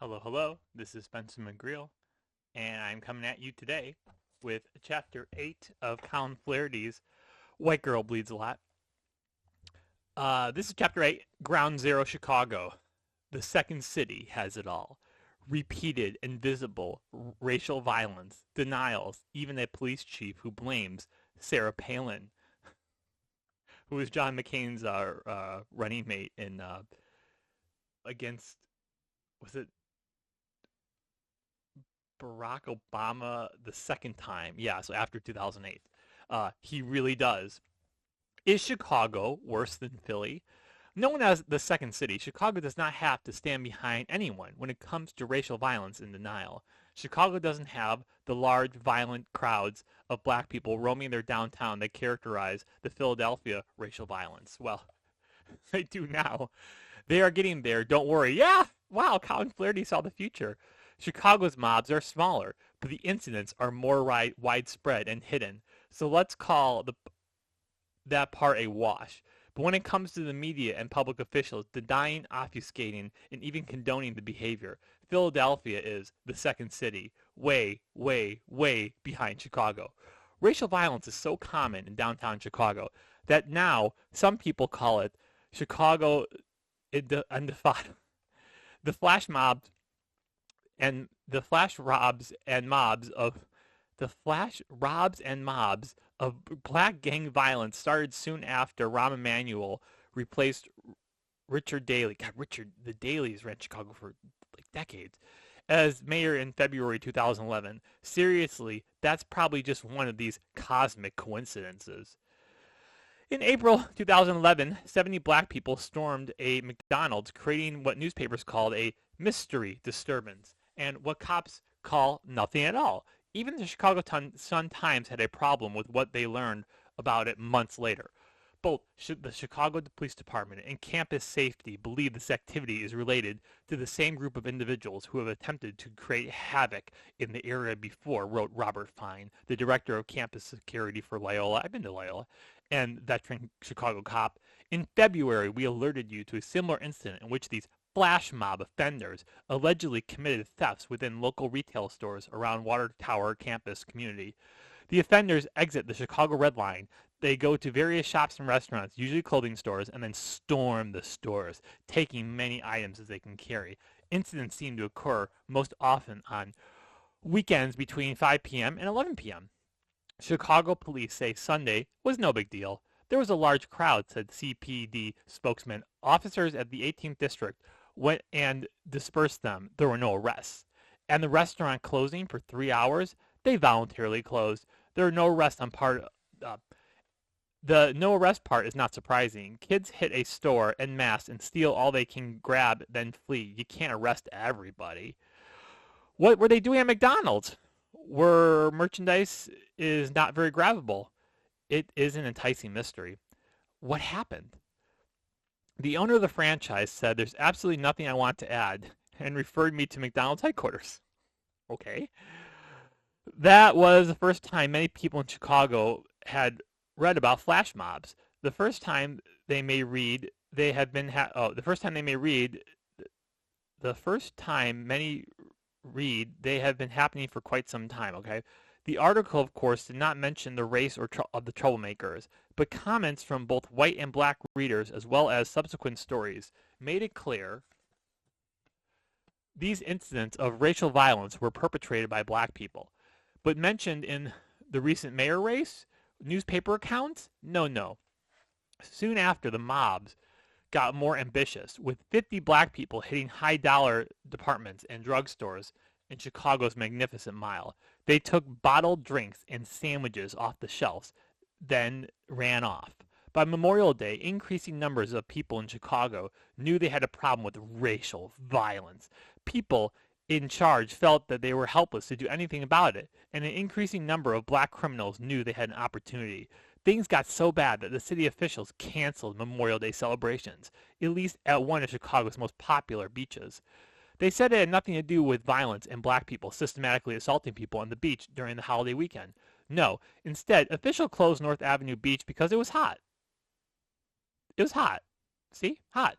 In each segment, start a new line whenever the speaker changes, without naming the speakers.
Hello, hello. This is Spencer McGreal, and I'm coming at you today with Chapter 8 of Colin Flaherty's White Girl Bleeds a Lot. This is Chapter 8, Ground Zero Chicago. The second city has it all. Repeated, invisible racial violence, denials, even a police chief who blames Sarah Palin, who was John McCain's running mate in against, was it Barack Obama the second time? Yeah, so after 2008. He really does. Is Chicago worse than Philly? Known as the second city, Chicago does not have to stand behind anyone when it comes to racial violence and denial. Chicago doesn't have the large, violent crowds of black people roaming their downtown that characterize the Philadelphia racial violence. Well, they do now. They are getting there, don't worry. Yeah, wow, Colin Flaherty saw the future. Chicago's mobs are smaller, but the incidents are more widespread and hidden. So let's call that part a wash. But when it comes to the media and public officials denying, obfuscating, and even condoning the behavior, Philadelphia is the second city, way, way, way behind Chicago. Racial violence is so common in downtown Chicago that now some people call it Chicago undefined. The flash mobs and the flash robs and mobs of black gang violence started soon after Rahm Emanuel replaced Richard Daley. God, the Daleys ran Chicago for like decades as mayor in February 2011. Seriously, that's probably just one of these cosmic coincidences. In April 2011, 70 black people stormed a McDonald's, creating what newspapers called a mystery disturbance, and what cops call nothing at all. Even the Chicago Sun-Times had a problem with what they learned about it months later. Both the Chicago Police Department and Campus Safety believe this activity is related to the same group of individuals who have attempted to create havoc in the area before, wrote Robert Fine, the director of campus security for Loyola. I've been to Loyola. And veteran Chicago cop. In February, we alerted you to a similar incident in which these flash mob offenders allegedly committed thefts within local retail stores around Water Tower campus community. The offenders exit the Chicago Red Line. They go to various shops and restaurants, usually clothing stores, and then storm the stores, taking many items as they can carry. Incidents seem to occur most often on weekends between 5 p.m. and 11 p.m. Chicago police say Sunday was no big deal. There was a large crowd, said CPD spokesman. Officers at the 18th District went and dispersed them. There were no arrests. And the restaurant closing for 3 hours, they voluntarily closed. There are no arrests on part. The no arrest part is not surprising. Kids hit a store en masse and steal all they can grab, then flee. You can't arrest everybody. What were they doing at McDonald's? Where merchandise is not very grabbable. It is an enticing mystery. What happened? The owner of the franchise said, "There's absolutely nothing I want to add," and referred me to McDonald's headquarters. Okay. That was the first time many people in Chicago had read about flash mobs. The first time they may read, they have been the first time they may read, the first time many read, they have been happening for quite some time, okay? The article, of course, did not mention the race of the troublemakers, but comments from both white and black readers, as well as subsequent stories, made it clear these incidents of racial violence were perpetrated by black people. But mentioned in the recent mayor race, newspaper accounts? No. Soon after, the mobs got more ambitious, with 50 black people hitting high-dollar departments and drugstores in Chicago's Magnificent Mile. They took bottled drinks and sandwiches off the shelves, then ran off. By Memorial Day, increasing numbers of people in Chicago knew they had a problem with racial violence. People in charge felt that they were helpless to do anything about it, and an increasing number of black criminals knew they had an opportunity. Things got so bad that the city officials canceled Memorial Day celebrations, at least at one of Chicago's most popular beaches. They said it had nothing to do with violence and black people systematically assaulting people on the beach during the holiday weekend. No, instead, officials closed North Avenue Beach because it was hot. It was hot. See? Hot.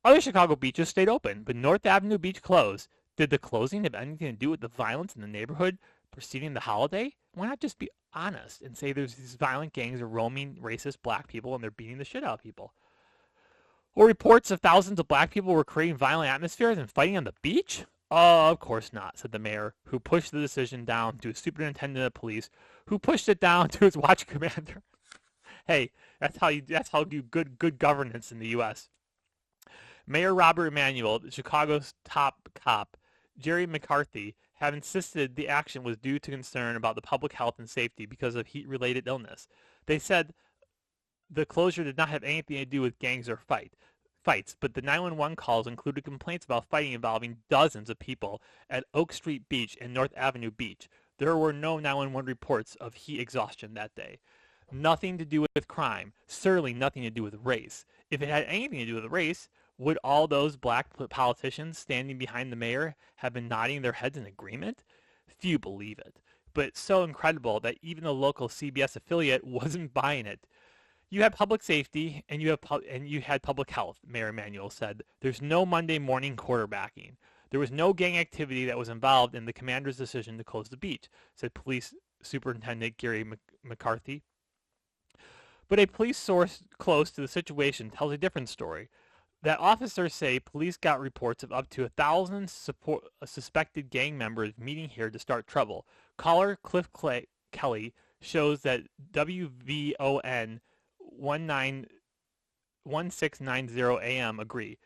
Other Chicago beaches stayed open, but North Avenue Beach closed. Did the closing have anything to do with the violence in the neighborhood preceding the holiday? Why not just be honest and say there's these violent gangs of roaming racist black people and they're beating the shit out of people? Or reports of thousands of black people were creating violent atmospheres and fighting on the beach? Oh, of course not, said the mayor, who pushed the decision down to his superintendent of police, who pushed it down to his watch commander. Hey, that's how you good governance in the U.S. Mayor Robert Emanuel, Chicago's top cop, Jerry McCarthy, have insisted the action was due to concern about the public health and safety because of heat-related illness. They said the closure did not have anything to do with gangs or fights, but the 911 calls included complaints about fighting involving dozens of people at Oak Street Beach and North Avenue Beach. There were no 911 reports of heat exhaustion that day. Nothing to do with crime, certainly nothing to do with race. If it had anything to do with race, would all those black politicians standing behind the mayor have been nodding their heads in agreement? Few believe it. But it's so incredible that even the local CBS affiliate wasn't buying it. You had public safety and you had public health, Mayor Emanuel said. There's no Monday morning quarterbacking. There was no gang activity that was involved in the commander's decision to close the beach, said Police Superintendent Gary McCarthy. But a police source close to the situation tells a different story. That officers say police got reports of up to 1,000 suspected gang members meeting here to start trouble. Caller Cliff Kelly shows that WVON 1690 AM agree.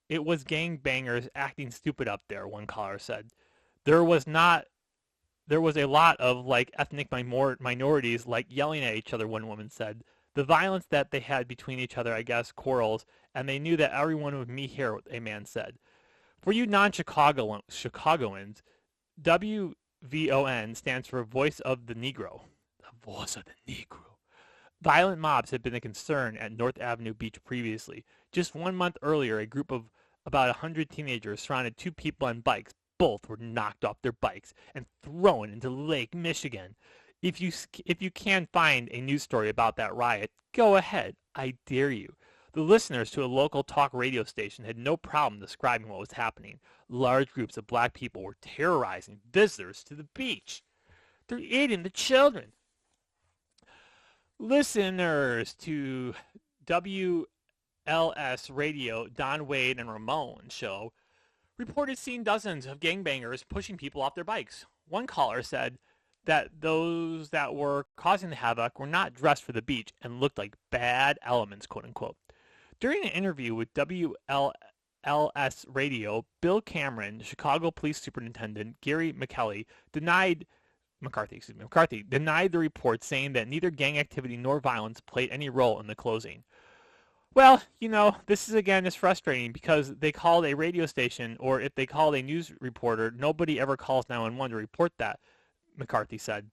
It was gang bangers acting stupid up there, one caller said. There was a lot of like ethnic minorities like yelling at each other, one woman said. The violence that they had between each other, I guess, quarrels, and they knew that everyone would meet here, a man said. For you non-Chicagoans, WVON stands for Voice of the Negro. The Voice of the Negro. Violent mobs had been a concern at North Avenue Beach previously. Just 1 month earlier, a group of about 100 teenagers surrounded two people on bikes. Both were knocked off their bikes and thrown into Lake Michigan. If you can find a news story about that riot, go ahead. I dare you. The listeners to a local talk radio station had no problem describing what was happening. Large groups of black people were terrorizing visitors to the beach. They're eating the children. Listeners to WLS Radio, Don Wade and Ramon show reported seeing dozens of gangbangers pushing people off their bikes. One caller said that those that were causing the havoc were not dressed for the beach and looked like bad elements, quote unquote. During an interview with WLS Radio, Bill Cameron, Chicago Police Superintendent Gary McCarthy denied the report, saying that neither gang activity nor violence played any role in the closing. Well, this is frustrating because they called a radio station, or if they called a news reporter, nobody ever calls 911 to report that, McCarthy said.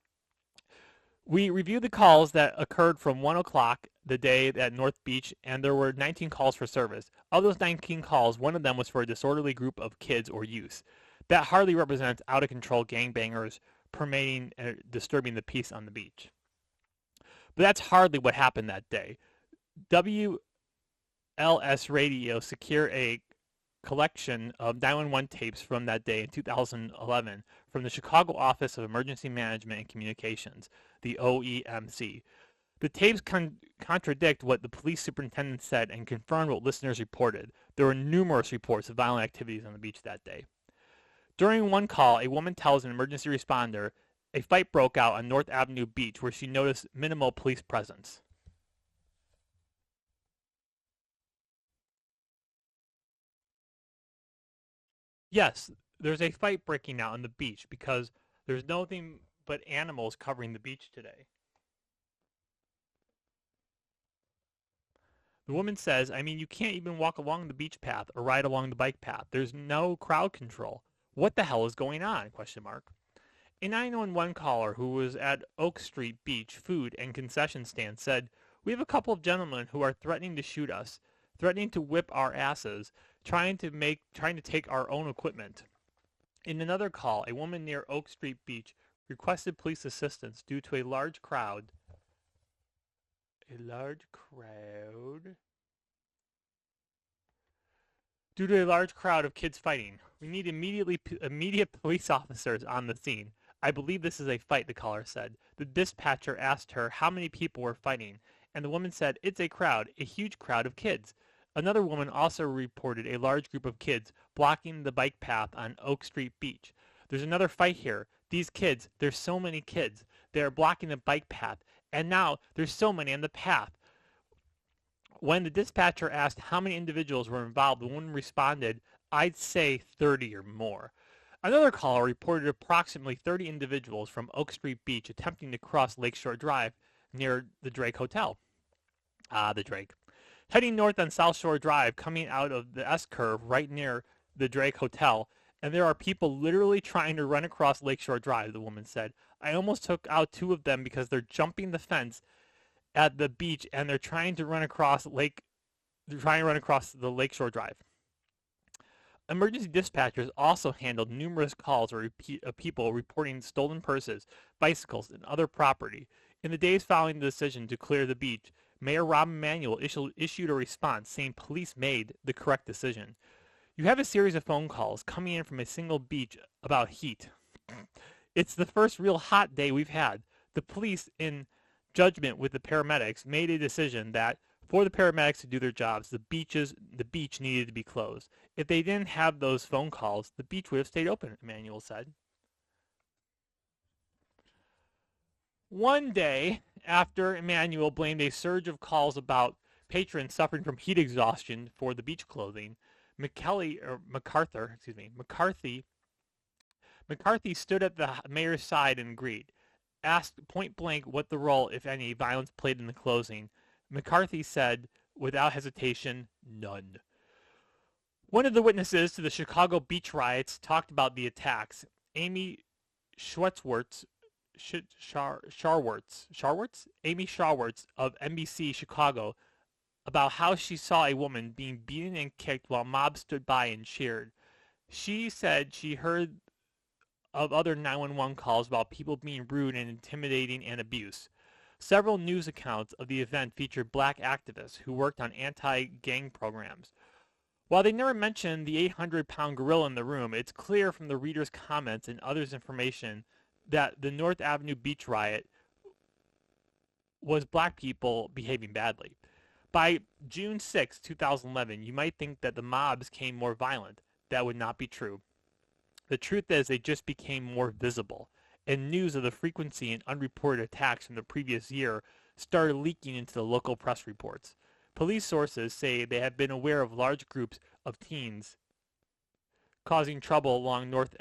We reviewed the calls that occurred from 1 o'clock the day at North Beach, and there were 19 calls for service. Of those 19 calls, one of them was for a disorderly group of kids or youth. That hardly represents out-of-control gangbangers permeating and disturbing the peace on the beach. But that's hardly what happened that day. WLS Radio secured a collection of 911 tapes from that day in 2011 from the Chicago Office of Emergency Management and Communications, the OEMC. The tapes contradict what the police superintendent said and confirm what listeners reported. There were numerous reports of violent activities on the beach that day. During one call, a woman tells an emergency responder a fight broke out on North Avenue Beach where she noticed minimal police presence. Yes, there's a fight breaking out on the beach because there's nothing but animals covering the beach today. The woman says, you can't even walk along the beach path or ride along the bike path. There's no crowd control. What the hell is going on? Question mark. A 911 caller who was at Oak Street Beach food and concession stand said, "We have a couple of gentlemen who are threatening to shoot us, threatening to whip our asses, trying to take our own equipment." In another call, a woman near Oak Street Beach requested police assistance due to a large crowd. due to a large crowd of kids fighting. We need immediate police officers on the scene. I believe this is a fight, the caller said. The dispatcher asked her how many people were fighting, and the woman said, it's a crowd, a huge crowd of kids. Another woman also reported a large group of kids blocking the bike path on Oak Street Beach. There's another fight here. These kids, there's so many kids. They are blocking the bike path, and now there's so many on the path. When the dispatcher asked how many individuals were involved, the woman responded, I'd say 30 or more. Another caller reported approximately 30 individuals from Oak Street Beach attempting to cross Lakeshore Drive near the Drake Hotel. The Drake. Heading north on South Shore Drive, coming out of the S-curve right near the Drake Hotel, and there are people literally trying to run across Lakeshore Drive, the woman said. I almost took out two of them because they're jumping the fence at the beach and they're trying to run across the Lakeshore Drive. Emergency dispatchers also handled numerous calls of people reporting stolen purses, bicycles, and other property. In the days following the decision to clear the beach, Mayor Rahm Emanuel issued a response saying police made the correct decision. You have a series of phone calls coming in from a single beach about heat. It's the first real hot day we've had. The police, in judgment with the paramedics, made a decision that for the paramedics to do their jobs, the beach needed to be closed. If they didn't have those phone calls, the beach would have stayed open, Emanuel said. One day after Emanuel blamed a surge of calls about patrons suffering from heat exhaustion for the beach closing, McCarthy stood at the mayor's side and agreed. Asked point blank what the role, if any, violence played in the closing, McCarthy said, without hesitation, none. One of the witnesses to the Chicago beach riots talked about the attacks. Amy Schwartz of NBC Chicago, about how she saw a woman being beaten and kicked while mobs stood by and cheered. She said she heard of other 911 calls about people being rude and intimidating and abuse. Several news accounts of the event featured black activists who worked on anti-gang programs. While they never mentioned the 800-pound gorilla in the room, it's clear from the readers' comments and others' information that the North Avenue beach riot was black people behaving badly. By June 6, 2011, you might think that the mobs became more violent. That would not be true. The truth is they just became more visible, and news of the frequency and unreported attacks from the previous year started leaking into the local press reports. Police sources say they have been aware of large groups of teens causing trouble along North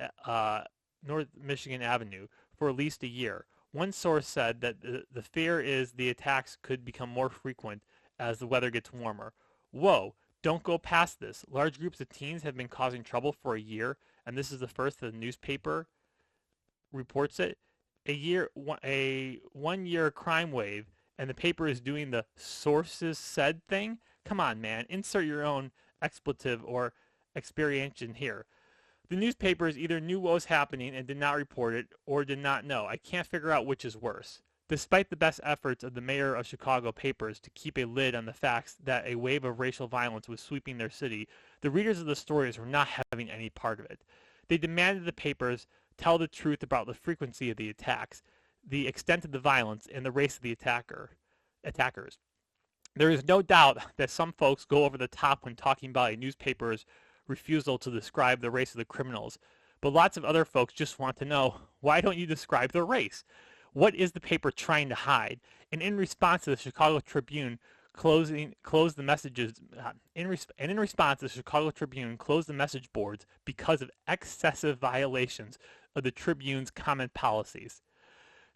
Michigan Avenue for at least a year. One source said that the fear is the attacks could become more frequent as the weather gets warmer. Whoa, don't go past this. Large groups of teens have been causing trouble for a year, and this is the first the newspaper reports it. A 1 year crime wave, and the paper is doing the sources said thing? Come on, man. Insert your own expletive or experience here. The newspapers either knew what was happening and did not report it, or did not know. I can't figure out which is worse. Despite the best efforts of the mayor of Chicago papers to keep a lid on the facts that a wave of racial violence was sweeping their city, the readers of the stories were not having any part of it. They demanded the papers tell the truth about the frequency of the attacks, the extent of the violence, and the race of the attackers. There is no doubt that some folks go over the top when talking about a newspaper's refusal to describe the race of the criminals, but lots of other folks just want to know, why don't you describe the race? What is the paper trying to hide? And in response to the Chicago Tribune closed the messages in response the Chicago Tribune closed the message boards because of excessive violations of the Tribune's comment policies.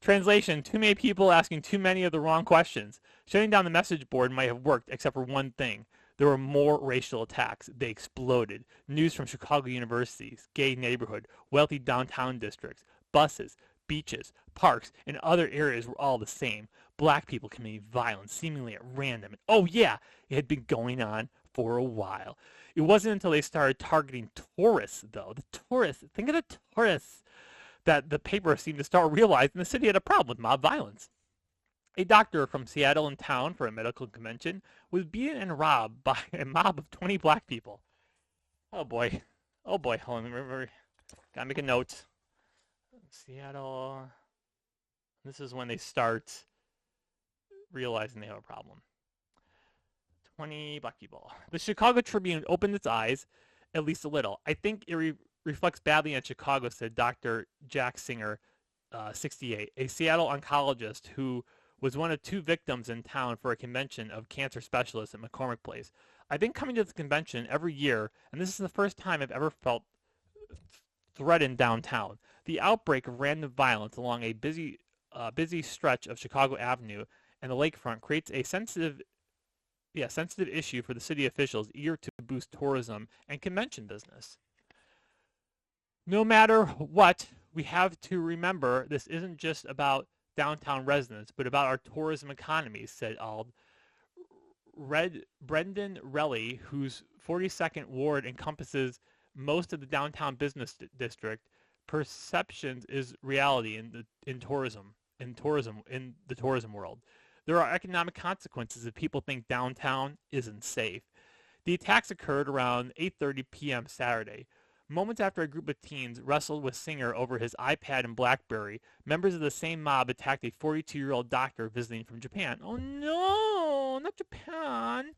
Translation: too many people asking too many of the wrong questions. Shutting down the message board might have worked, except for one thing. There were more racial attacks. They exploded. News from Chicago universities, gay neighborhood, wealthy downtown districts, buses, beaches, parks, and other areas were all the same. Black people committing violence seemingly at random. And oh yeah, it had been going on for a while. It wasn't until they started targeting tourists, though. The tourists, think of the tourists, that the paper seemed to start realizing the city had a problem with mob violence. A doctor from Seattle in town for a medical convention was beaten and robbed by a mob of 20 black people. Oh boy. Oh boy. Hold on. Remember, gotta make a note. Seattle. This is when they start realizing they have a problem. 20 black people. The Chicago Tribune opened its eyes, at least a little. I think it reflects badly on Chicago, said Dr. Jack Singer, 68, a Seattle oncologist who was one of two victims in town for a convention of cancer specialists at McCormick Place. I've been coming to the convention every year, and this is the first time I've ever felt threatened downtown. The outbreak of random violence along a busy stretch of Chicago Avenue and the lakefront creates a sensitive issue for the city officials eager to boost tourism and convention business. No matter what, we have to remember this isn't just about downtown residents, but about our tourism economy, said Ald. Brendan Relly, whose 42nd ward encompasses most of the downtown business district, perceptions is reality in the tourism world. There are economic consequences if people think downtown isn't safe. The attacks occurred around 8:30 p.m. Saturday. Moments after a group of teens wrestled with Singer over his iPad and BlackBerry, members of the same mob attacked a 42-year-old doctor visiting from Japan. Oh no, not Japan.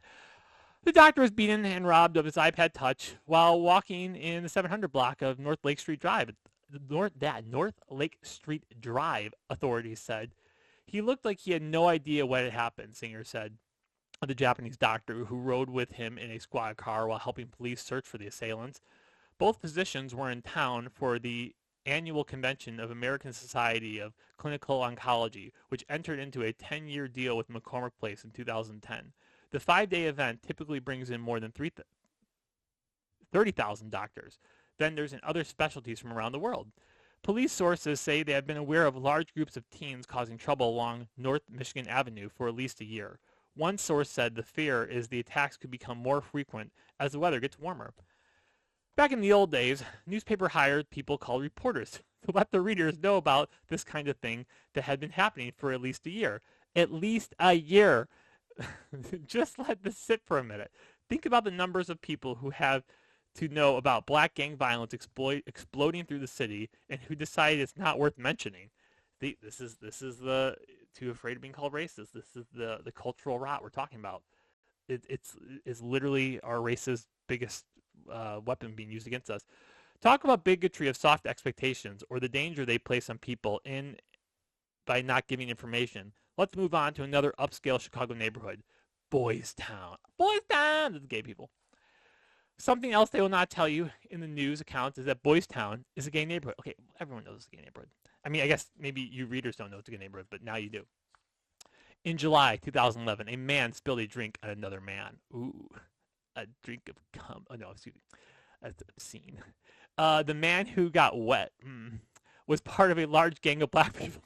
The doctor was beaten and robbed of his iPad Touch while walking in the 700 block of North Lake Street Drive. North Lake Street Drive, authorities said. He looked like he had no idea what had happened, Singer said. The Japanese doctor who rode with him in a squad car while helping police search for the assailants. Both physicians were in town for the annual convention of American Society of Clinical Oncology, which entered into a 10-year deal with McCormick Place in 2010. The 5-day event typically brings in more than 30,000 doctors, vendors, and other specialties from around the world. Police sources say they have been aware of large groups of teens causing trouble along North Michigan Avenue for at least a year. One source said the fear is the attacks could become more frequent as the weather gets warmer. Back in the old days, newspaper hired people called reporters to let the readers know about this kind of thing that had been happening for at least a year. At least a year. Just let this sit for a minute. Think about the numbers of people who have to know about black gang violence exploding through the city and who decide it's not worth mentioning. This is the too afraid of being called racist. This is the cultural rot we're talking about. It's literally our race's biggest weapon being used against us. Talk about bigotry of soft expectations or the danger they place on people in by not giving information. Let's move on to another upscale Chicago neighborhood, Boys Town. Boys Town! That's gay people. Something else they will not tell you in the news accounts is that Boys Town is a gay neighborhood. Okay, everyone knows it's a gay neighborhood. I mean, I guess maybe you readers don't know it's a gay neighborhood, but now you do. In July 2011, a man spilled a drink on another man. Ooh, a drink of cum. Oh, no, excuse me. That's obscene. The man who got wet was part of a large gang of black people.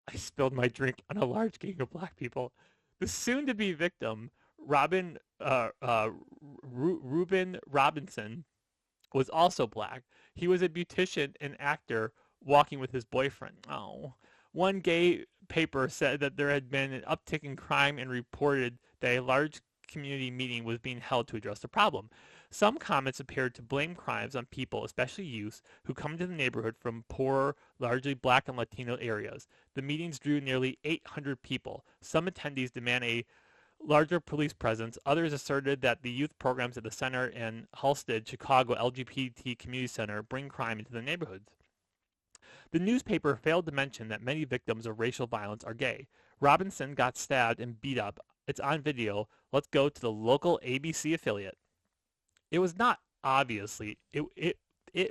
I spilled my drink on a large gang of black people. The soon-to-be victim, Reuben Robinson, was also black. He was a beautician and actor walking with his boyfriend. Oh. One gay paper said that there had been an uptick in crime and reported that a large community meeting was being held to address the problem. Some comments appeared to blame crimes on people, especially youths, who come to the neighborhood from poor, largely black and Latino areas. The meetings drew nearly 800 people. Some attendees demand a larger police presence. Others asserted that the youth programs at the center and Halsted, Chicago LGBT Community Center bring crime into the neighborhoods. The newspaper failed to mention that many victims of racial violence are gay. Robinson got stabbed and beat up. It's on video. Let's go to the local ABC affiliate. It was not obviously. It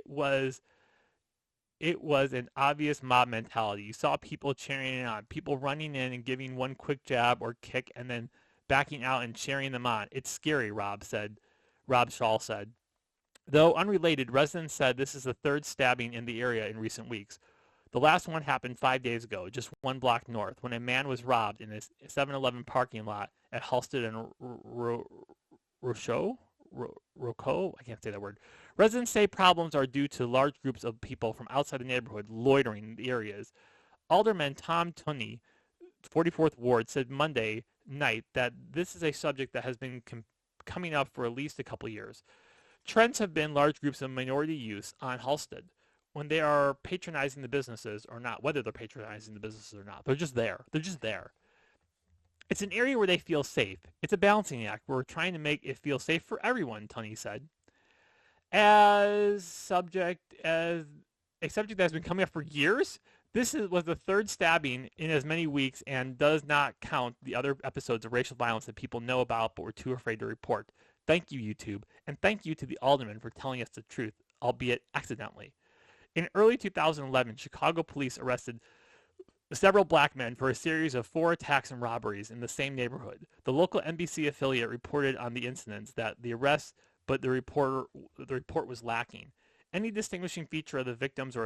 was an obvious mob mentality. You saw people cheering on, people running in and giving one quick jab or kick and then backing out and cheering them on. It's scary, Rob Shaw said. Though unrelated, residents said this is the third stabbing in the area in recent weeks. The last one happened 5 days ago, just one block north, when a man was robbed in a 7-Eleven parking lot at Halsted and Rococo? I can't say that word. Residents say problems are due to large groups of people from outside the neighborhood loitering in the areas. Alderman Tom Tunney, 44th Ward, said Monday night that this is a subject that has been coming up for at least a couple years. Trends have been large groups of minority youths on Halstead when they are patronizing the businesses or not, whether they're patronizing the businesses or not. They're just there. They're just there. It's an area where they feel safe. It's a balancing act. We're trying to make it feel safe for everyone, Tunney said. A subject that has been coming up for years, was the third stabbing in as many weeks and does not count the other episodes of racial violence that people know about but were too afraid to report. Thank you, YouTube, and thank you to the alderman for telling us the truth, albeit accidentally. In early 2011, Chicago police arrested several black men for a series of 4 attacks and robberies in the same neighborhood. The local NBC affiliate reported on the incidents that the arrests, but the report was lacking. Any distinguishing feature of the victims or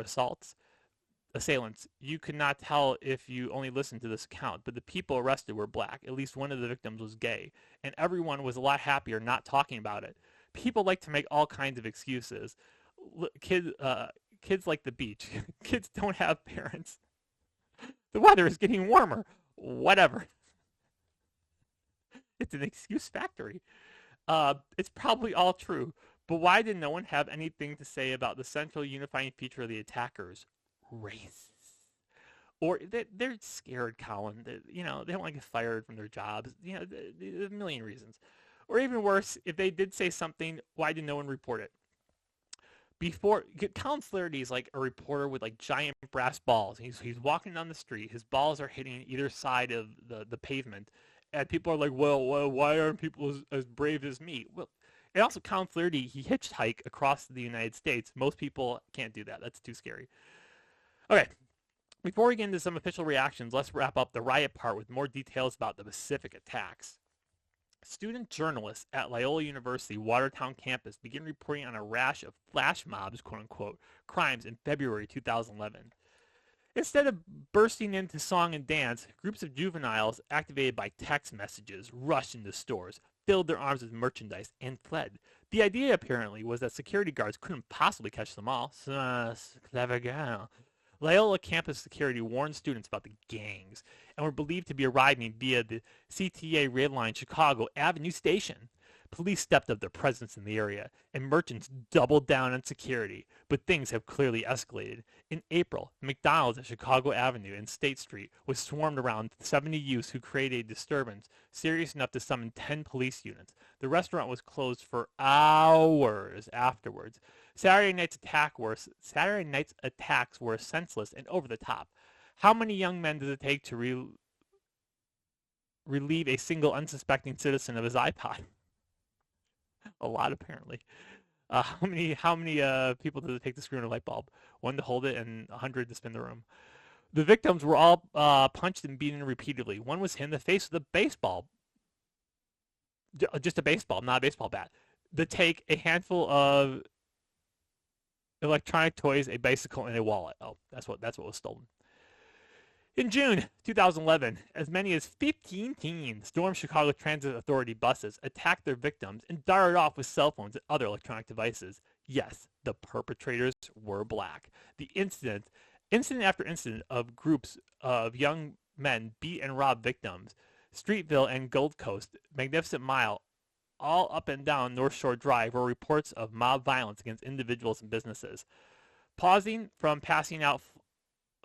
assailants, you could not tell if you only listened to this account, but the people arrested were black. At least one of the victims was gay, and everyone was a lot happier not talking about it. People like to make all kinds of excuses. Kids like the beach. Kids don't have parents. The weather is getting warmer. Whatever. It's an excuse factory. It's probably all true, but why did no one have anything to say about the central unifying feature of the attackers? Race. Or they're scared, Colin. They don't want to get fired from their jobs. A million reasons. Or even worse, if they did say something, why did no one report it? Colin Flaherty is like a reporter with like giant brass balls. He's walking down the street. His balls are hitting either side of the pavement. And people are like, well, why aren't people as brave as me? Well, and also Colin Flaherty, he hitchhiked across the United States. Most people can't do that. That's too scary. Okay, before we get into some official reactions, let's wrap up the riot part with more details about the Pacific attacks. Student journalists at Loyola University Watertown campus began reporting on a rash of flash mobs, quote-unquote, crimes in February 2011. Instead of bursting into song and dance, groups of juveniles activated by text messages rushed into stores, filled their arms with merchandise, and fled. The idea, apparently, was that security guards couldn't possibly catch them all. Clever girl. Loyola campus security warned students about the gangs and were believed to be arriving via the CTA rail line Chicago Avenue Station. Police stepped up their presence in the area, and merchants doubled down on security, but things have clearly escalated. In April, McDonald's at Chicago Avenue and State Street was swarmed around 70 youths who created a disturbance serious enough to summon 10 police units. The restaurant was closed for hours afterwards. Saturday night's attacks were senseless and over the top. How many young men does it take to relieve a single unsuspecting citizen of his iPod? A lot, apparently. How many people does it take to screw in a light bulb? 1 to hold it and 100 to spin the room. The victims were all punched and beaten repeatedly. One was hit in the face with a baseball. Just a baseball, not a baseball bat. The take, a handful of electronic toys, a bicycle, and a wallet. Oh, that's what was stolen. In June 2011, as many as 15 teens stormed Chicago Transit Authority buses, attacked their victims, and darted off with cell phones and other electronic devices. Yes, the perpetrators were black. The incident after incident of groups of young men beat and robbed victims, Streetville and Gold Coast, Magnificent Mile, all up and down North Shore Drive were reports of mob violence against individuals and businesses. Pausing from passing out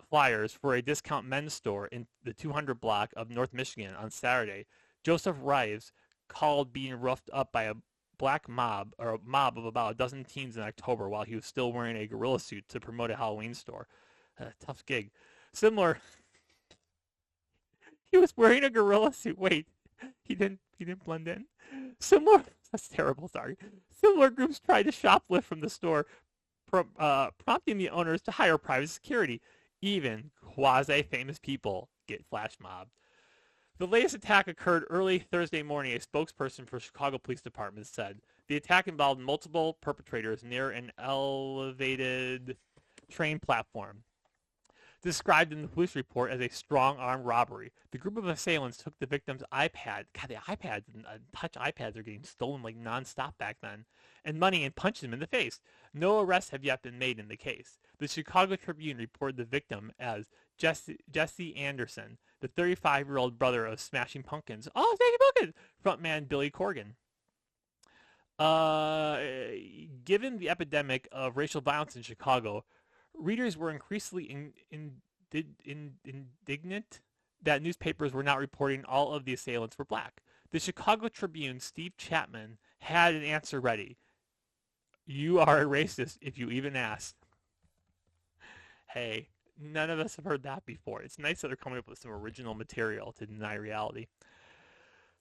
flyers for a discount men's store in the 200 block of North Michigan on Saturday, Joseph Rives called being roughed up by a black mob, or a mob of about a dozen teens in October while he was still wearing a gorilla suit to promote a Halloween store. Tough gig. Similar, he was wearing a gorilla suit. Wait, he didn't blend in. That's terrible, sorry. Similar groups tried to shoplift from the store, prompting the owners to hire private security. Even quasi-famous people get flash mobbed. The latest attack occurred early Thursday morning, a spokesperson for Chicago Police Department said. The attack involved multiple perpetrators near an elevated train platform, described in the police report as a strong-arm robbery. The group of assailants took the victim's iPad. God, the iPads and touch iPads are getting stolen like nonstop back then. And money, and punched him in the face. No arrests have yet been made in the case. The Chicago Tribune reported the victim as Jesse Anderson, the 35-year-old brother of Smashing Pumpkins. Oh, Smashing Pumpkins! Frontman Billy Corgan. Uh, Given the epidemic of racial violence in Chicago, readers were increasingly indignant that newspapers were not reporting all of the assailants were black. The Chicago Tribune, Steve Chapman, had an answer ready. You are a racist if you even ask. Hey, none of us have heard that before. It's nice that they're coming up with some original material to deny reality.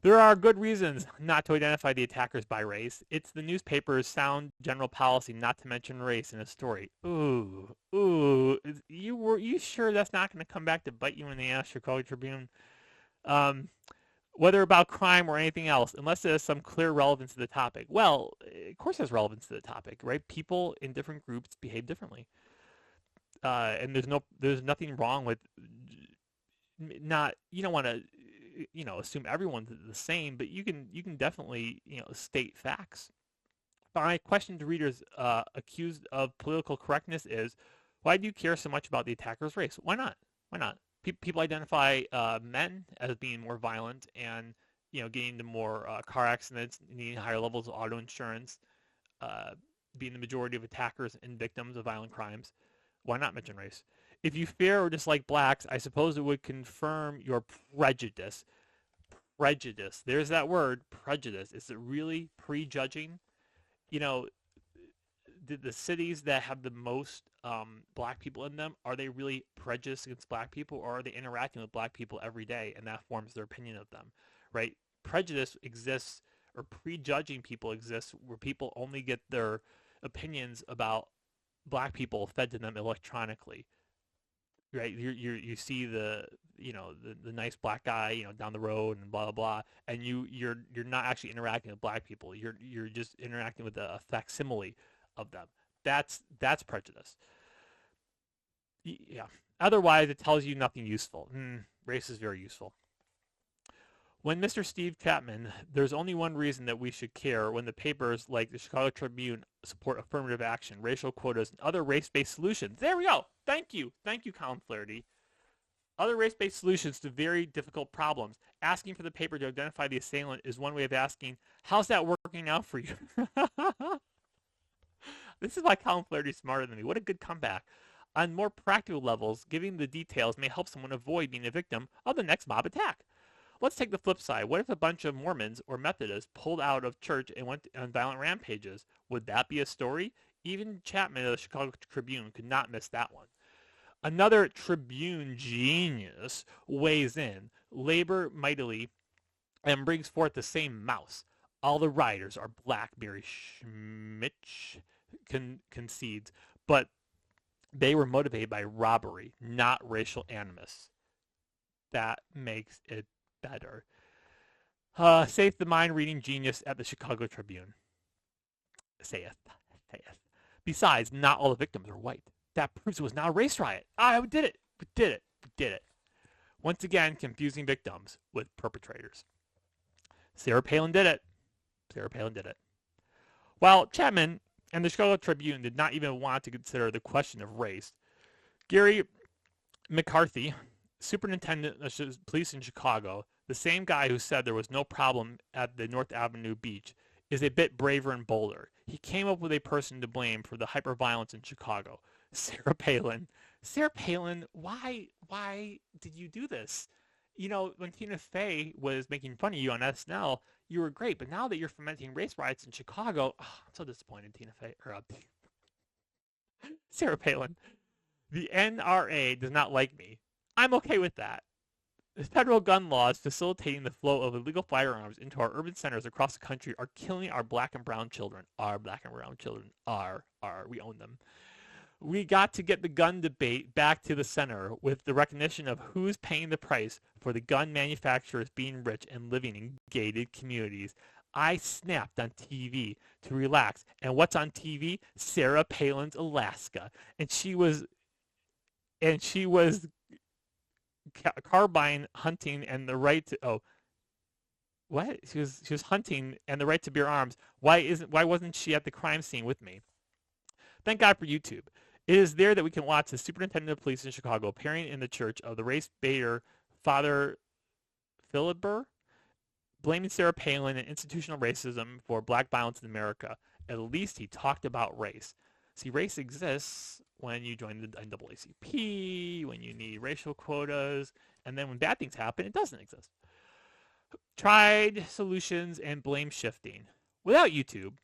There are good reasons not to identify the attackers by race. It's the newspaper's sound general policy not to mention race in a story. Ooh. You sure that's not going to come back to bite you in the ass, Chicago Tribune? Um, whether about crime or anything else, unless there's some clear relevance to the topic. Well, of course there's relevance to the topic, right? People in different groups behave differently, and there's nothing wrong with not. You don't want to assume everyone's the same, but you can definitely state facts. My question to readers accused of political correctness is, why do you care so much about the attacker's race? Why not? Why not? People identify men as being more violent and getting into more car accidents, needing higher levels of auto insurance, uh, being the majority of attackers and victims of violent crimes. Why not mention race? If you fear or dislike blacks, I suppose it would confirm your prejudice. Prejudice. There's that word, prejudice. Is it really prejudging? You know, the cities that have the most black people in them, are they really prejudiced against black people, or are they interacting with black people every day and that forms their opinion of them, right? Prejudice exists, or prejudging people exists, where people only get their opinions about black people fed to them electronically, right? You see the nice black guy down the road and blah blah blah, and you're not actually interacting with black people. You're just interacting with a facsimile of them. That's prejudice. Yeah. Otherwise, it tells you nothing useful. Race is very useful. When Mr. Steve Chapman, there's only one reason that we should care when the papers like the Chicago Tribune support affirmative action, racial quotas, and other race-based solutions. There we go. Thank you. Thank you, Colin Flaherty. Other race-based solutions to very difficult problems. Asking for the paper to identify the assailant is one way of asking, how's that working out for you? This is why Colin Flaherty is smarter than me. What a good comeback. On more practical levels, giving the details may help someone avoid being a victim of the next mob attack. Let's take the flip side. What if a bunch of Mormons or Methodists pulled out of church and went on violent rampages? Would that be a story? Even Chapman of the Chicago Tribune could not miss that one. Another Tribune genius weighs in, labor mightily, and brings forth the same mouse. All the riders are black, Mary Schmitz concedes, but they were motivated by robbery, not racial animus. That makes it better. Saith the mind-reading genius at the Chicago Tribune. Saith. Besides, not all the victims are white. That proves it was not a race riot. We did it. Once again, confusing victims with perpetrators. Sarah Palin did it. While Chapman and the Chicago Tribune did not even want to consider the question of race, Gary McCarthy, superintendent of police in Chicago, the same guy who said there was no problem at the North Avenue beach, is a bit braver and bolder. He came up with a person to blame for the hyperviolence in Chicago. Sarah Palin. Sarah Palin, why did you do this? When Tina Fey was making fun of you on SNL, you were great, but now that you're fomenting race riots in Chicago, I'm so disappointed, Tina Fey. Sarah Palin. The NRA does not like me. I'm okay with that. The federal gun laws facilitating the flow of illegal firearms into our urban centers across the country are killing our black and brown children. Our black and brown children are. We own them. We got to get the gun debate back to the center with the recognition of who's paying the price for the gun manufacturers being rich and living in gated communities. I snapped on TV to relax. And what's on TV? Sarah Palin's Alaska. And she was carbine hunting and the right to what? She was hunting and the right to bear arms. Why wasn't she at the crime scene with me? Thank God for YouTube. It is there that we can watch the superintendent of police in Chicago appearing in the church of the race baiter Father Philibert blaming Sarah Palin and institutional racism for black violence in America. At least he talked about race. See, race exists when you join the NAACP, when you need racial quotas, and then when bad things happen, it doesn't exist. Tried solutions and blame shifting. Without YouTube,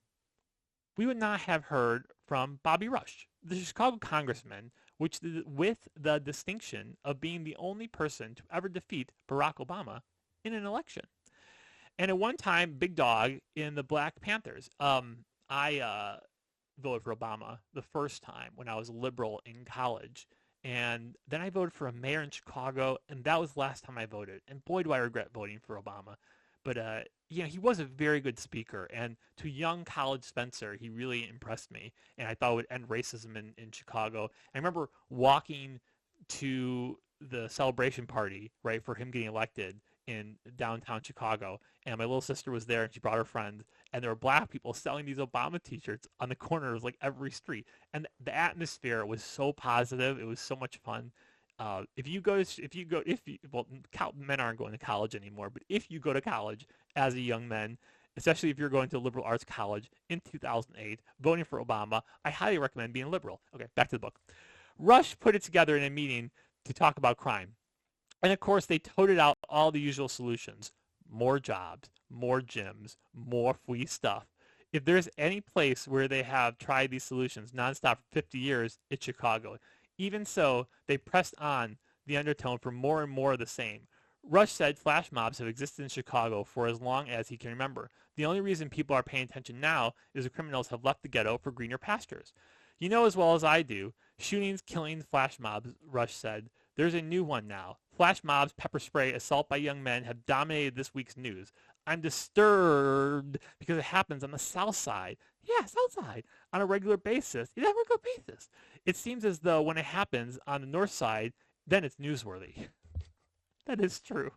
we would not have heard from Bobby Rush, the Chicago congressman, with the distinction of being the only person to ever defeat Barack Obama in an election. And at one time, big dog in the Black Panthers. I voted for Obama the first time when I was a liberal in college. And then I voted for a mayor in Chicago, and that was the last time I voted. And boy, do I regret voting for Obama. But, he was a very good speaker. And to young college Spencer, he really impressed me. And I thought it would end racism in Chicago. I remember walking to the celebration party, right, for him getting elected in downtown Chicago. And my little sister was there, and she brought her friend. And there were black people selling these Obama T-shirts on the corners, like every street. And the atmosphere was so positive. It was so much fun. Men aren't going to college anymore, but if you go to college as a young man, especially if you're going to a liberal arts college in 2008, voting for Obama, I highly recommend being liberal. Okay, back to the book. Rush put it together in a meeting to talk about crime. And of course, they toted out all the usual solutions. More jobs, more gyms, more free stuff. If there's any place where they have tried these solutions nonstop for 50 years, it's Chicago. Even so, they pressed on the undertone for more and more of the same. Rush said flash mobs have existed in Chicago for as long as he can remember. The only reason people are paying attention now is the criminals have left the ghetto for greener pastures. You know as well as I do, shootings, killings, flash mobs, Rush said. There's a new one now. Flash mobs, pepper spray, assault by young men have dominated this week's news. I'm disturbed because it happens on the south side. Yeah, south side. On a regular basis. It seems as though when it happens on the north side, then it's newsworthy. That is true.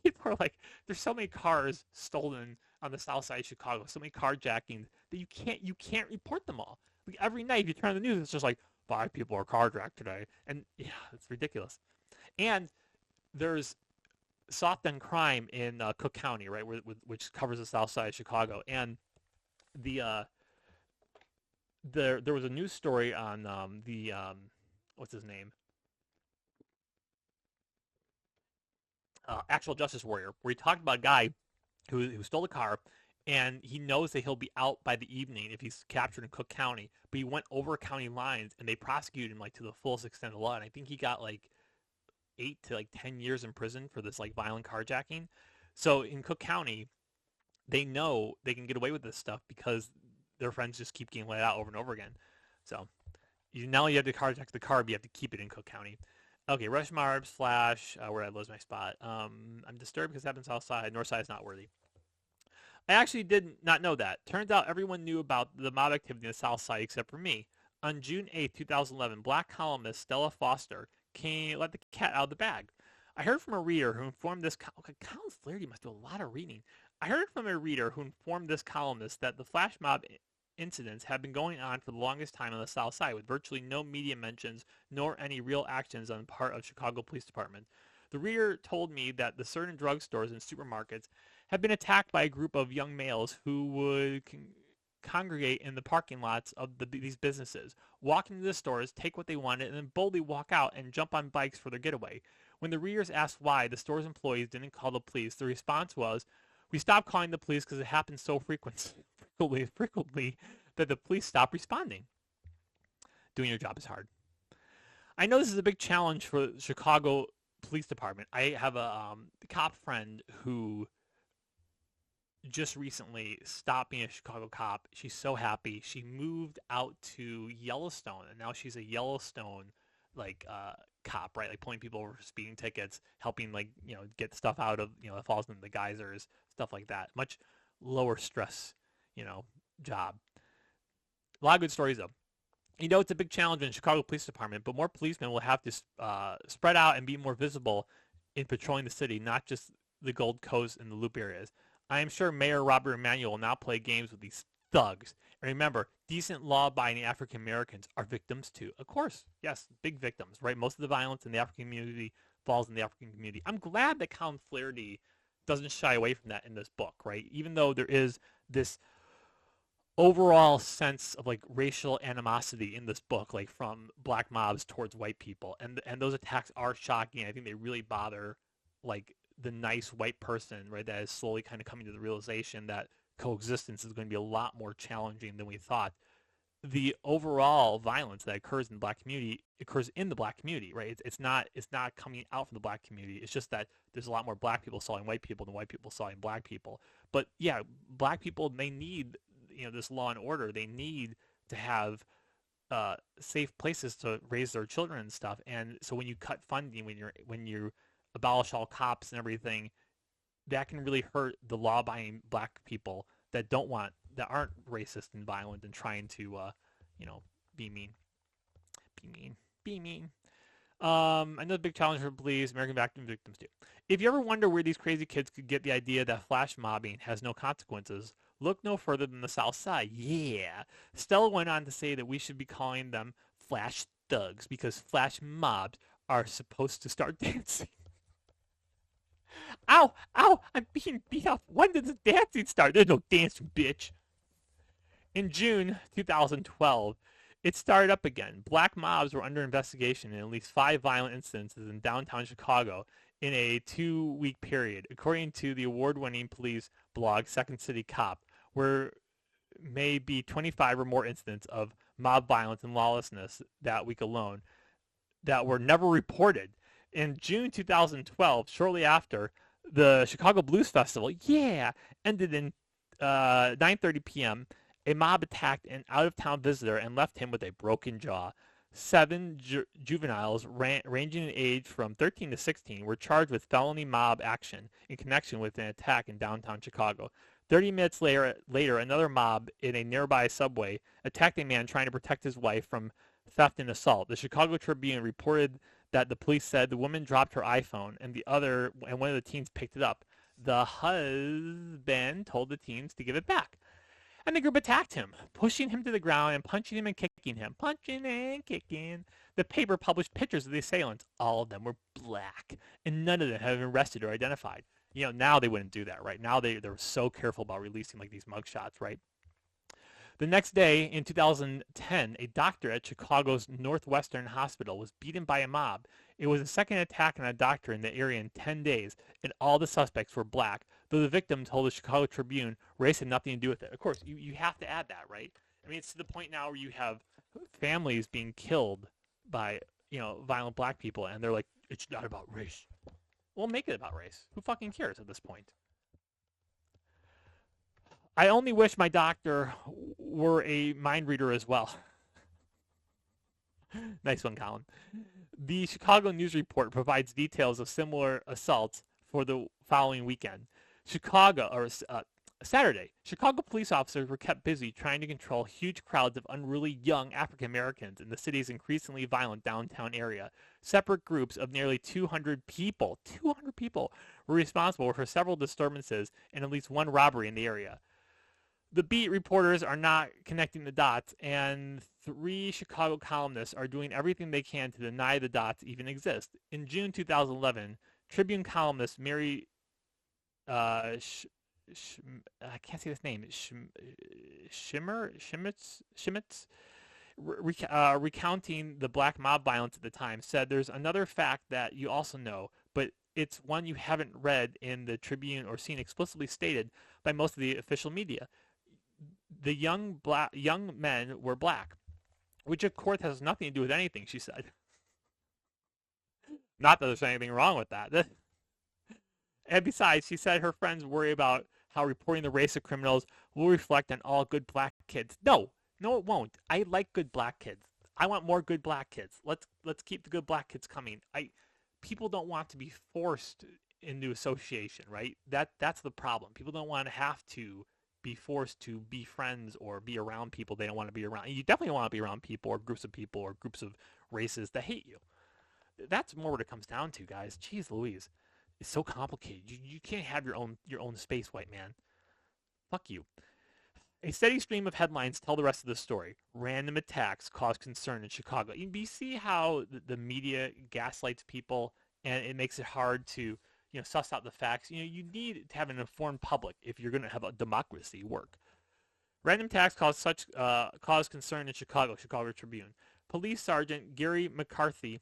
People are like, there's so many cars stolen on the south side of Chicago, so many carjackings that you can't report them all. Like every night, if you turn on the news, it's just like 5 people are carjacked today, and yeah, it's ridiculous. And there's soft on crime in Cook County, right, which covers the south side of Chicago, and there was a news story on what's his name, Actual Justice Warrior, where he talked about a guy who stole a car, and he knows that he'll be out by the evening if he's captured in Cook County, but he went over county lines, and they prosecuted him like to the fullest extent of the law, and I think he got like 8 to 10 years in prison for this like violent carjacking. So in Cook County, they know they can get away with this stuff because their friends just keep getting let out over and over again. So you not only have to carjack the car, but you have to keep it in Cook County. Okay, Rush Marbs, Flash, where I lose my spot. I'm disturbed because it happens south side. North side is not worthy. I actually did not know that. Turns out everyone knew about the mob activity in the south side except for me. On June 8, 2011, black columnist Stella Foster let the cat out of the bag. I heard from a reader who informed this... Colin Flaherty must do a lot of reading. I heard from a reader who informed this columnist that the flash mob incidents have been going on for the longest time on the south side, with virtually no media mentions nor any real actions on the part of Chicago Police Department. The reader told me that the certain drugstores and supermarkets have been attacked by a group of young males who would congregate in the parking lots of these businesses, walk into the stores, take what they wanted, and then boldly walk out and jump on bikes for their getaway. When the readers asked why the store's employees didn't call the police, the response was, "We stopped calling the police because it happens so frequently that the police stopped responding." Doing your job is hard. I know this is a big challenge for the Chicago Police Department. I have a cop friend who just recently stopped being a Chicago cop. She's so happy. She moved out to Yellowstone, and now she's a Yellowstone cop, right? Like pulling people over for speeding tickets, helping get stuff out of that falls into the geysers, stuff like that. Much lower stress, job. A lot of good stories though. It's a big challenge in the Chicago Police Department, but more policemen will have to spread out and be more visible in patrolling the city, not just the Gold Coast and the Loop areas. I am sure Mayor Robert Emanuel will now play games with these thugs. And remember, decent law-abiding African Americans are victims too. Of course, yes, big victims, right? Most of the violence in the African community falls in the African community. I'm glad that Colin Flaherty doesn't shy away from that in this book, right? Even though there is this overall sense of like racial animosity in this book, like from black mobs towards white people, and those attacks are shocking. I think they really bother like the nice white person, right? That is slowly kind of coming to the realization that coexistence is going to be a lot more challenging than we thought. The overall violence that occurs in the black community occurs in the black community, right? It's not coming out from the black community. It's just that there's a lot more black people sawing white people than white people sawing black people. But yeah, black people, they need, this law and order. They need to have safe places to raise their children and stuff. And so when you cut funding, when you abolish all cops and everything, that can really hurt the law-abiding black people that aren't racist and violent and trying to you know be mean, be mean, be mean. Another big challenge for police, American victims too. If you ever wonder where these crazy kids could get the idea that flash mobbing has no consequences, look no further than the South Side. Yeah. Stella went on to say that we should be calling them flash thugs because flash mobs are supposed to start dancing. Ow! Ow! I'm being beat up. When did the dancing start? There's no dancing, bitch. In June 2012, it started up again. Black mobs were under investigation in at least 5 violent incidences in downtown Chicago in a 2-week period, according to the award-winning police blog Second City Cop, where may be 25 or more incidents of mob violence and lawlessness that week alone that were never reported. In June 2012, shortly after, the Chicago Blues Festival, ended in 9:30 p.m. A mob attacked an out-of-town visitor and left him with a broken jaw. 7 juveniles ranging in age from 13 to 16 were charged with felony mob action in connection with an attack in downtown Chicago. 30 minutes later, another mob in a nearby subway attacked a man trying to protect his wife from theft and assault. The Chicago Tribune reported that the police said the woman dropped her iPhone and one of the teens picked it up. The husband told the teens to give it back. And the group attacked him, pushing him to the ground and punching him and kicking him. Punching and kicking. The paper published pictures of the assailants. All of them were black, and none of them have been arrested or identified. Now they wouldn't do that, right? Now they're so careful about releasing like these mugshots, right? The next day, in 2010, a doctor at Chicago's Northwestern Hospital was beaten by a mob. It was the second attack on a doctor in the area in 10 days, and all the suspects were black, though the victim told the Chicago Tribune race had nothing to do with it. Of course, you have to add that, right? I mean, it's to the point now where you have families being killed by, violent black people, and they're like, it's not about race. Well, make it about race. Who fucking cares at this point? I only wish my doctor were a mind reader as well. Nice one, Colin. The Chicago News Report provides details of similar assaults for the following weekend. Saturday, Chicago police officers were kept busy trying to control huge crowds of unruly young African Americans in the city's increasingly violent downtown area. Separate groups of nearly 200 people were responsible for several disturbances and at least one robbery in the area. The beat reporters are not connecting the dots, and 3 Chicago columnists are doing everything they can to deny the dots even exist. In June 2011, Tribune columnist Mary I can't say this name, Shimitz, recounting the black mob violence at the time, said there's another fact that you also know, but it's one you haven't read in the Tribune or seen explicitly stated by most of the official media. The young men were black, which of course has nothing to do with anything, she said. Not that there's anything wrong with that. And besides, she said her friends worry about how reporting the race of criminals will reflect on all good black kids. No, it won't. I like good black kids. I want more good black kids. Let's keep the good black kids coming. People don't want to be forced into association, right? That's the problem. People don't want to have to be forced to be friends or be around people they don't want to be around. You definitely don't want to be around people or groups of races that hate you. That's more what it comes down to, guys. Jeez Louise. It's so complicated. You can't have your own space, white man. Fuck you. A steady stream of headlines tell the rest of the story. Random attacks cause concern in Chicago. You see how the media gaslights people, and it makes it hard to, suss out the facts. You need to have an informed public if you're going to have a democracy work. Random attacks caused concern in Chicago. Chicago Tribune. Police Sergeant Gary McCarthy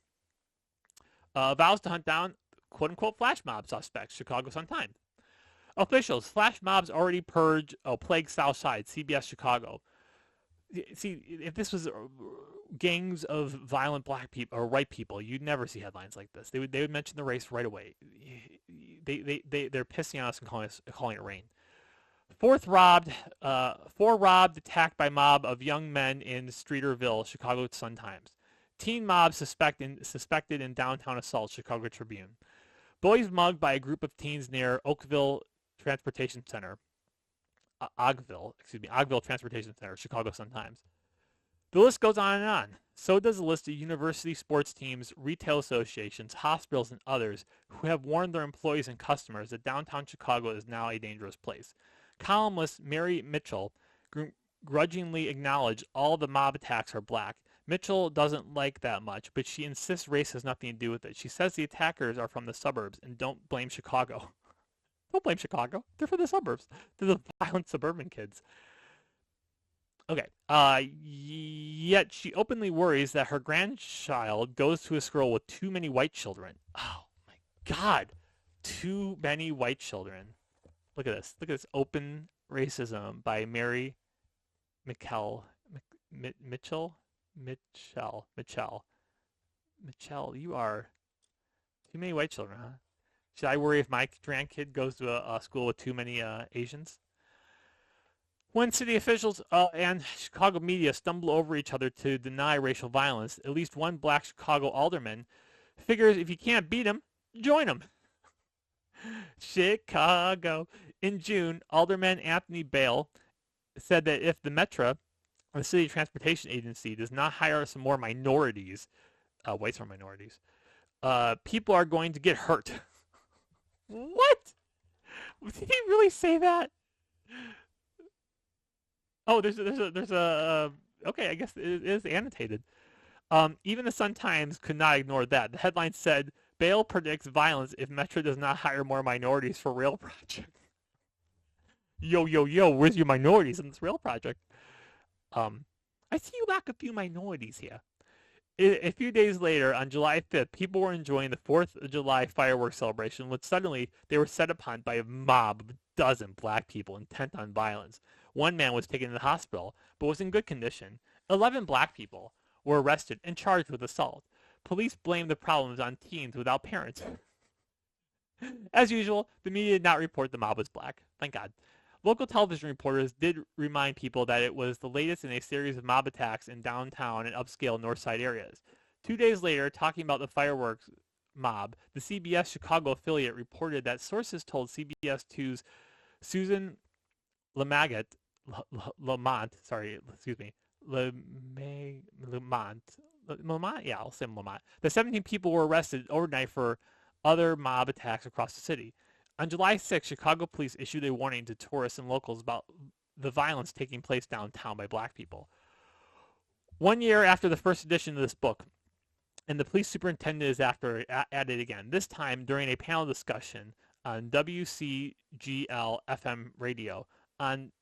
vows to hunt down quote-unquote flash mob suspects. Chicago Sun-Times. Officials. Flash mobs already plague South Side. CBS Chicago. See, if this was gangs of violent black people or white people, you'd never see headlines like this. They would mention the race right away. They're pissing on us and calling it rain. Four robbed, attacked by mob of young men in Streeterville, Chicago Sun-Times. Teen mob suspected in downtown assault, Chicago Tribune. Boys mugged by a group of teens near Oakville Transportation Center. Oakville Transportation Center, Chicago Sun-Times. The list goes on and on. So does the list of university sports teams, retail associations, hospitals, and others who have warned their employees and customers that downtown Chicago is now a dangerous place. Columnist Mary Mitchell grudgingly acknowledged all the mob attacks are black. Mitchell doesn't like that much, but she insists race has nothing to do with it. She says the attackers are from the suburbs and don't blame Chicago. Don't blame Chicago. They're from the suburbs. They're the violent suburban kids. Okay. Yet she openly worries that her grandchild goes to a school with too many white children. Oh, my God. Too many white children. Look at this. Look at this open racism by Mary Mitchell. You are too many white children, huh? Should I worry if my grandkid goes to a school with too many Asians? When city officials and Chicago media stumble over each other to deny racial violence, at least one black Chicago alderman figures if you can't beat them, join them. Chicago. In June, Alderman Anthony Bale said that if the Metro, the city transportation agency, does not hire some more minorities, whites are minorities, people are going to get hurt. What? Did he really say that? Oh, there's a okay, I guess it is annotated. Even the Sun-Times could not ignore that. The headline said, Bale predicts violence if Metro does not hire more minorities for rail project. Yo, where's your minorities in this rail project? I see you lack a few minorities here. A few days later, on July 5th, people were enjoying the 4th of July fireworks celebration when suddenly they were set upon by a mob of a dozen black people intent on violence. One man was taken to the hospital, but was in good condition. 11 black people were arrested and charged with assault. Police blamed the problems on teens without parents. As usual, the media did not report the mob was black. Thank God. Local television reporters did remind people that it was the latest in a series of mob attacks in downtown and upscale North Side areas. 2 days later, talking about the fireworks mob, the CBS Chicago affiliate reported that sources told CBS 2's Susan Lamont, that 17 people were arrested overnight for other mob attacks across the city. On July 6, Chicago police issued a warning to tourists and locals about the violence taking place downtown by black people. 1 year after the first edition of this book, and the police superintendent is at it again, this time during a panel discussion on WCGL-FM radio. On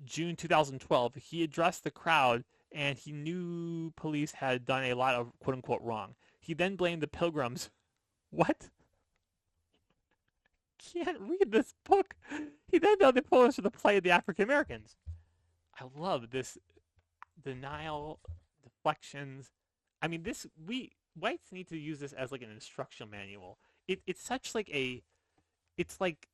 June 2012, he addressed the crowd and he knew police had done a lot of quote-unquote wrong. He then blamed the pilgrims. What? Can't read this book. He then blamed the pilgrims for the plight of the African Americans. I love this denial, deflections. I mean, whites need to use this as like an instructional manual. It's such like it's like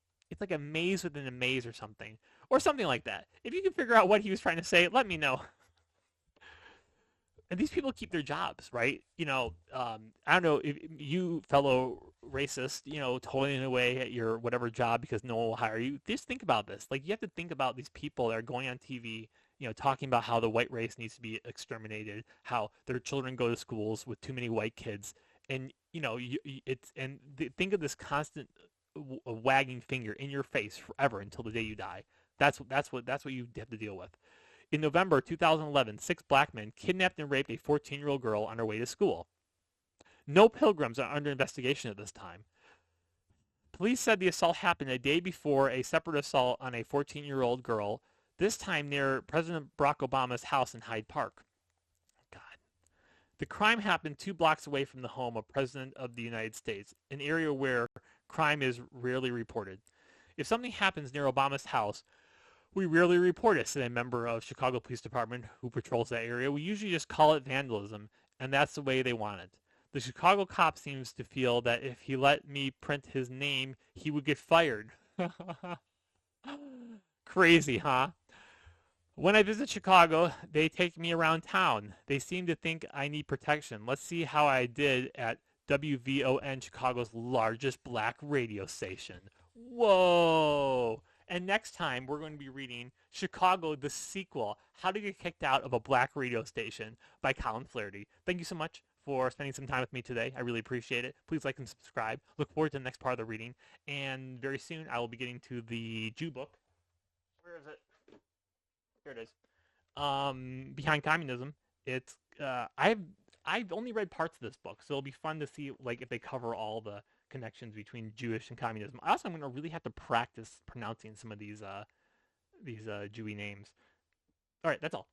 a maze within a maze or something like that. If you can figure out what he was trying to say, let me know. And these people keep their jobs, right? I don't know if you fellow racist, toiling away at your whatever job because no one will hire you. Just think about this. Like, you have to think about these people that are going on TV, talking about how the white race needs to be exterminated, how their children go to schools with too many white kids, and think of this constant wagging finger in your face forever until the day you die. That's what you have to deal with. In November 2011, 6 black men kidnapped and raped a 14-year-old girl on her way to school. No pilgrims are under investigation at this time. Police said the assault happened a day before a separate assault on a 14-year-old girl, this time near President Barack Obama's house in Hyde Park. God. The crime happened 2 blocks away from the home of President of the United States, an area where crime is rarely reported. If something happens near Obama's house, we rarely report it, said a member of Chicago Police Department who patrols that area. We usually just call it vandalism, and that's the way they want it. The Chicago cop seems to feel that if he let me print his name, he would get fired. Crazy, huh? When I visit Chicago, they take me around town. They seem to think I need protection. Let's see how I did at WVON, Chicago's largest black radio station. Whoa! And next time, we're going to be reading Chicago, the sequel, How to Get Kicked Out of a Black Radio Station by Colin Flaherty. Thank you so much for spending some time with me today. I really appreciate it. Please like and subscribe. Look forward to the next part of the reading. And very soon, I will be getting to the Jew book. Where is it? Here it is. Behind Communism. It's I've only read parts of this book, so it'll be fun to see like if they cover all the connections between Jewish and communism. Also, I'm going to really have to practice pronouncing some of these Jewy names. All right, that's all.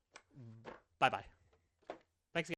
Bye bye. Thanks again.